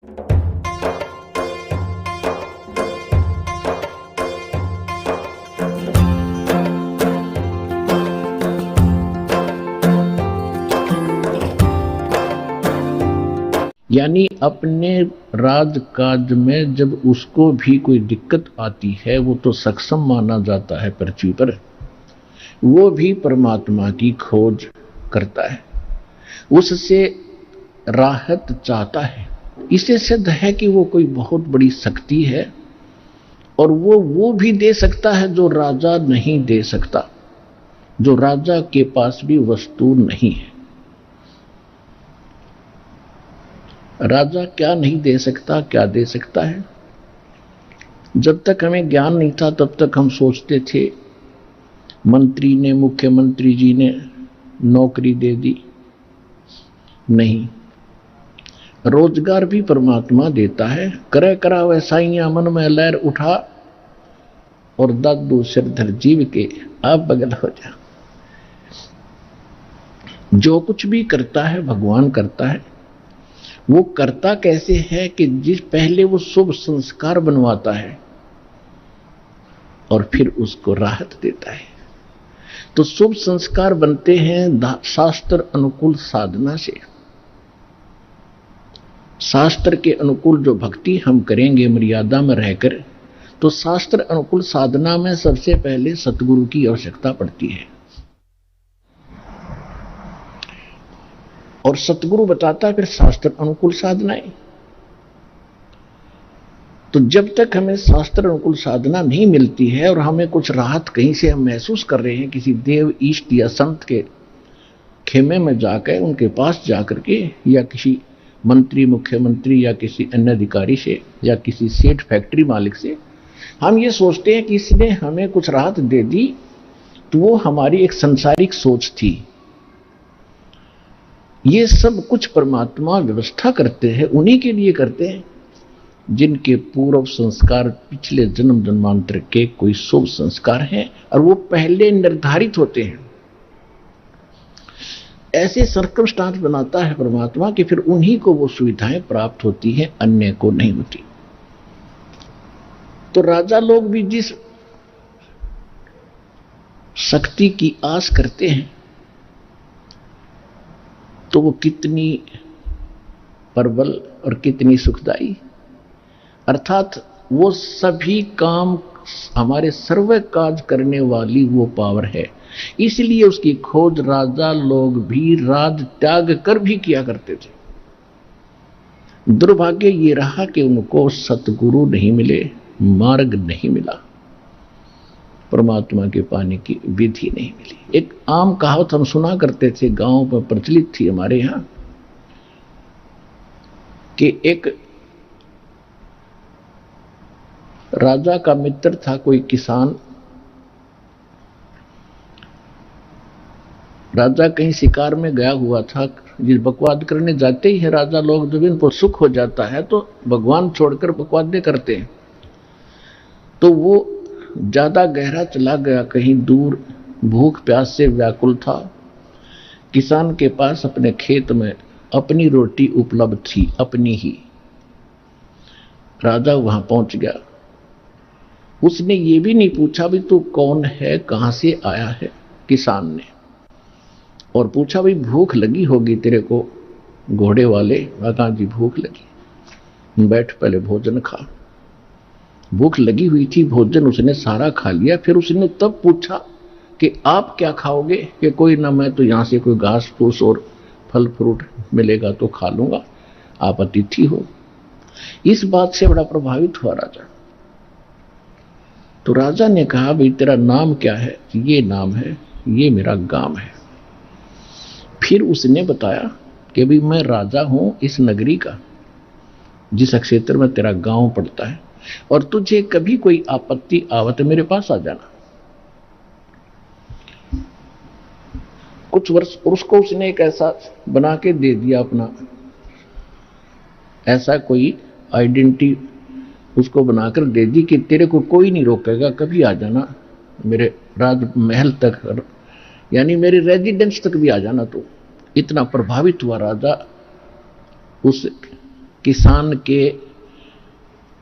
यानी अपने राजकाज में जब उसको भी कोई दिक्कत आती है वो तो सक्षम माना जाता है पृथ्वी पर, वो भी परमात्मा की खोज करता है, उससे राहत चाहता है। इससे सिद्ध है कि वो कोई बहुत बड़ी शक्ति है और वो भी दे सकता है जो राजा नहीं दे सकता, जो राजा के पास भी वस्तु नहीं है। राजा क्या नहीं दे सकता, क्या दे सकता है? जब तक हमें ज्ञान नहीं था तब तक हम सोचते थे मंत्री ने, मुख्यमंत्री जी ने नौकरी दे दी। नहीं, रोजगार भी परमात्मा देता है। करे करा वैसाइयां मन में लहर उठा और दादू सिरधर जीव के आप बगल हो जा। जो कुछ भी करता है भगवान करता है। वो करता कैसे है कि जिस पहले वो शुभ संस्कार बनवाता है और फिर उसको राहत देता है। तो शुभ संस्कार बनते हैं शास्त्र अनुकूल साधना से। शास्त्र के अनुकूल जो भक्ति हम करेंगे मर्यादा में रहकर, तो शास्त्र अनुकूल साधना में सबसे पहले सतगुरु की आवश्यकता पड़ती है और सतगुरु बताता फिर शास्त्र अनुकूल साधनाएं। तो जब तक हमें शास्त्र अनुकूल साधना नहीं मिलती है और हमें कुछ राहत कहीं से हम महसूस कर रहे हैं, किसी देव ईष्ट या संत के खेमे में जाकर, उनके पास जाकर के, या किसी मंत्री मुख्यमंत्री या किसी अन्य अधिकारी से या किसी सेठ फैक्ट्री मालिक से, हम ये सोचते हैं कि इसने हमें कुछ राहत दे दी, तो वो हमारी एक सांसारिक सोच थी। ये सब कुछ परमात्मा व्यवस्था करते हैं, उन्हीं के लिए करते हैं जिनके पूर्व संस्कार पिछले जन्म जन्मांतर के कोई शुभ संस्कार हैं और वो पहले निर्धारित होते हैं। ऐसे सर्कमस्टांस बनाता है परमात्मा कि फिर उन्हीं को वो सुविधाएं प्राप्त होती हैं, अन्य को नहीं होती। तो राजा लोग भी जिस शक्ति की आस करते हैं तो वो कितनी प्रबल और कितनी सुखदाई, अर्थात वो सभी काम हमारे सर्व काज करने वाली वो पावर है। इसलिए उसकी खोज राजा लोग भी राज त्याग कर भी किया करते थे। दुर्भाग्य ये रहा कि उनको सतगुरु नहीं मिले, मार्ग नहीं मिला, परमात्मा के पाने की विधि नहीं मिली। एक आम कहावत हम सुना करते थे, गांव में प्रचलित थी हमारे यहां, कि एक राजा का मित्र था कोई किसान। राजा कहीं शिकार में गया हुआ था, जिस बकवाद करने जाते ही है राजा लोग, जब इनको सुख हो जाता है तो भगवान छोड़कर बकवादे करते हैं। तो वो ज्यादा गहरा चला गया, कहीं दूर, भूख प्यास से व्याकुल था। किसान के पास अपने खेत में अपनी रोटी उपलब्ध थी, अपनी ही। राजा वहां पहुंच गया। उसने ये भी नहीं पूछा भी तू कौन है, कहां से आया है, किसान ने, और पूछा भाई भूख लगी होगी तेरे को घोड़े वाले। कहा जी भूख लगी। बैठ पहले भोजन खा। भूख लगी हुई थी, भोजन उसने सारा खा लिया। फिर उसने तब पूछा कि आप क्या खाओगे? कि कोई ना, मैं तो यहां से कोई घास फूस और फल फ्रूट मिलेगा तो खा लूंगा, आप अतिथि हो। इस बात से बड़ा प्रभावित हुआ राजा। तो राजा ने कहा भाई तेरा नाम क्या है? ये नाम है, ये मेरा गांव है। फिर उसने बताया कि भाई मैं राजा हूं इस नगरी का, जिस क्षेत्र में तेरा गांव पड़ता है, और तुझे कभी कोई आपत्ति आवत मेरे पास आ जाना। कुछ वर्ष उसको उसने एक ऐसा बना के दे दिया, अपना ऐसा कोई आइडेंटिटी उसको बनाकर दे दी कि तेरे को कोई नहीं रोकेगा, कभी आ जाना मेरे राजमहल तक, यानी मेरे रेजिडेंस तक भी आ जाना। तो इतना प्रभावित हुआ राजा उस किसान के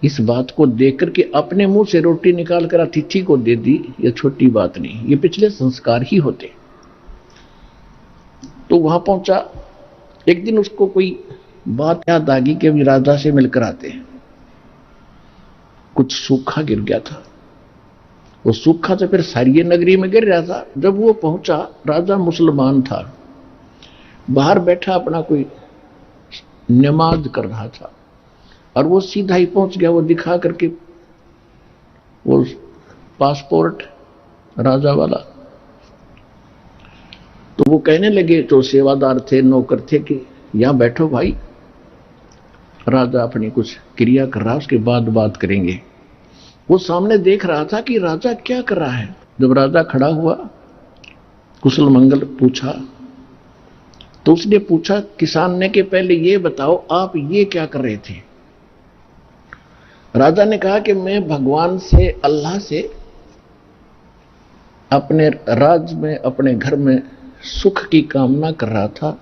इस बात को देख करके अपने मुंह से रोटी निकाल कर अतिथि को दे दी, यह छोटी बात नहीं, ये पिछले संस्कार ही होते। तो वहां पहुंचा, एक दिन उसको कोई बात याद आ गई कि अभी राजा से मिलकर आते हैं। कुछ सूखा गिर गया था, वो सूखा तो फिर सारी नगरी में गिर रहा था। जब वो पहुंचा, राजा मुसलमान था, बाहर बैठा अपना कोई नमाज कर रहा था, और वो सीधा ही पहुंच गया। वो दिखा करके वो पासपोर्ट राजा वाला, तो वो कहने लगे, जो सेवादार थे, नौकर थे, कि यहां बैठो भाई, राजा अपनी कुछ क्रिया कर रहा, उसके बाद बात करेंगे। वो सामने देख रहा था कि राजा क्या कर रहा है। जब राजा खड़ा हुआ, कुशल मंगल पूछा, तो उसने पूछा किसान ने कि पहले ये बताओ आप ये क्या कर रहे थे। राजा ने कहा कि मैं भगवान से, अल्लाह से अपने राज में, अपने घर में सुख की कामना कर रहा था।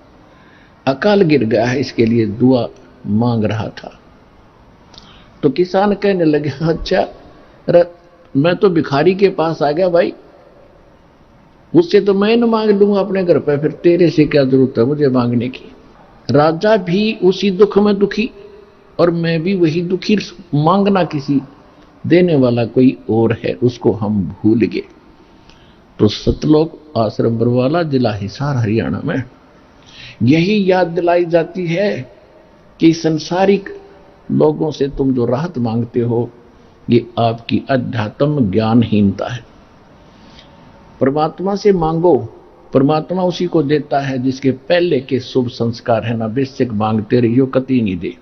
अकाल गिर गया है, इसके लिए दुआ मांग रहा था। तो किसान कहने लगे, अच्छा मैं तो भिखारी के पास आ गया भाई, उससे तो मैं न मांग लूंगा अपने घर पे, फिर तेरे से क्या जरूरत है मुझे मांगने की। राजा भी उसी दुख में दुखी और मैं भी वही दुखी। मांगना किसी, देने वाला कोई और है, उसको हम भूल गए। तो सतलोक आश्रम बरवाला, जिला हिसार, हरियाणा में यही याद दिलाई जाती है कि संसारिक लोगों से तुम जो राहत मांगते हो, ये आपकी अध्यात्म ज्ञानहीनता है। परमात्मा से मांगो, परमात्मा उसी को देता है जिसके पहले के शुभ संस्कार है ना। बेशक मांगते रहियो, कति नहीं दे।